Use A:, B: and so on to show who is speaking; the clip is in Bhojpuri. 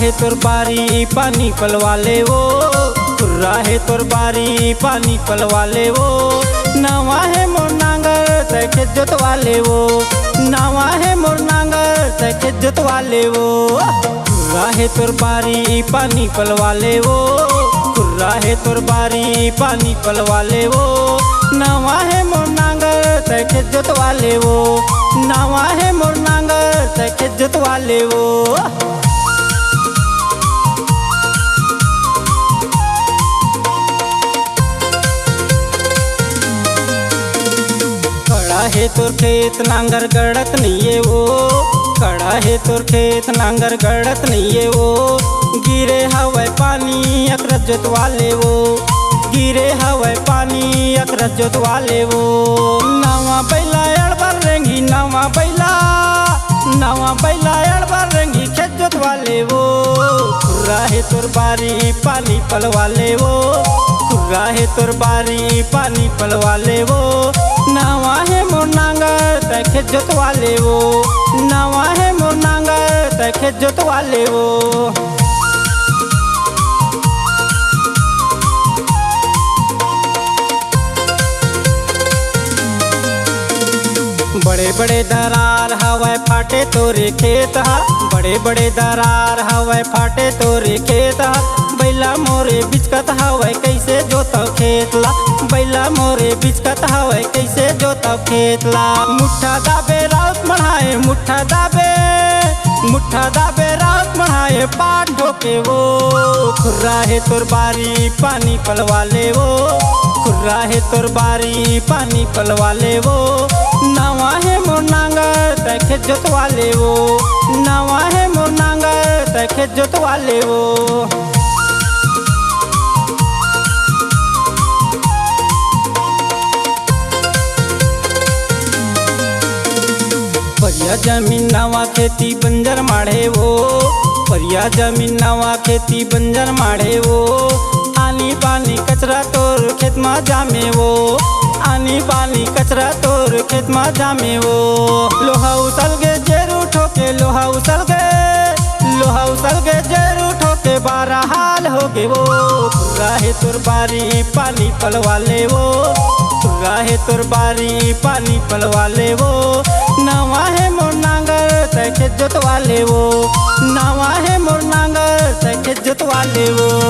A: है तोर बारी पानी पलवा ले वो, खुर्रा है तोर बारी पानी पलवा ले वो। नवा है मोर नांगर तैके जोतवा ले वो, नवा है मोर नांगर तैके जोतवा ले वो। खुर्रा है तोर बारी पानी पलवा ले वो, खुर्रा है तोर बारी पानी पलवा ले वो। नवा है मोर नांगर तैके जोतवा ले वो, नवा है मोर नांगर तैके जोतवा ले वो। खड़ा है तोर खेत नांगर गड़त नहीं है वो, खड़ा है तोर खेत नांगर गड़त नहीं है वो। गिरे हवा पानी अकरस जोतवा ले वो, गिरे हवा पानी अकरस जोतवा ले वो। नवा बैला अड़बर रेंगी नवा बैला, नवा बैला अड़बर रेंगी खेत जोतवा ले वो। खुर्रा है तोर बारी पानी पलवा ले वो, खुर्रा है तोर बारी पानी पलवा ले वो। नवा है मोर नांगर तैके जोतवा ले वो, नवा है मोर नांगर तैके जोतवा ले वो। बड़े बड़े दरार हवाए फाटे तोरे खेत हा, बड़े बड़े दरार हवाए फाटे तोरे खेत हा। बैला मोरे बिचकत हवाए कैसे जोतव खेतला, बैला मोरे बिचकत हवाए कैसे जोतव खेतला। मुठ्ठा दाबे राउत मढ़ाए मुठ्ठा दाबे, मुठ्ठा दाबे राउत मढ़ाए पाट ढोके वो। खुर्रा है तोर बारी पानी पलवा ले वो, खुर्रा है तोर बारी पानी पलवा ले वो। नवा है मोर नांगर तैके जोतवा ले वो, नवा है मोर नांगर तैके जोतवा ले वो। परिया जमीन नवा खेती बंजर माढ़े वो, परिया जमीन नवा खेती बंजर माढ़े वो। आनी पानी कचरा तोर खेत में जामे वो, आनी पानी कचरा तोर खेत में जामे वो। लोहा उसल गे जेरू ठोके लोहा उसल गे, लोहा उसल गे जेरू ठोके बारा हाल हो गे वो। खुर्रा है तोर बारी पानी पलवा ले वो, खुर्रा है तोर बारी पानी पलवा ले वो। नवा है मोर नांगर तैके जोतवा ले वो, नवा है मोर नांगर तैके जोतवा ले वो।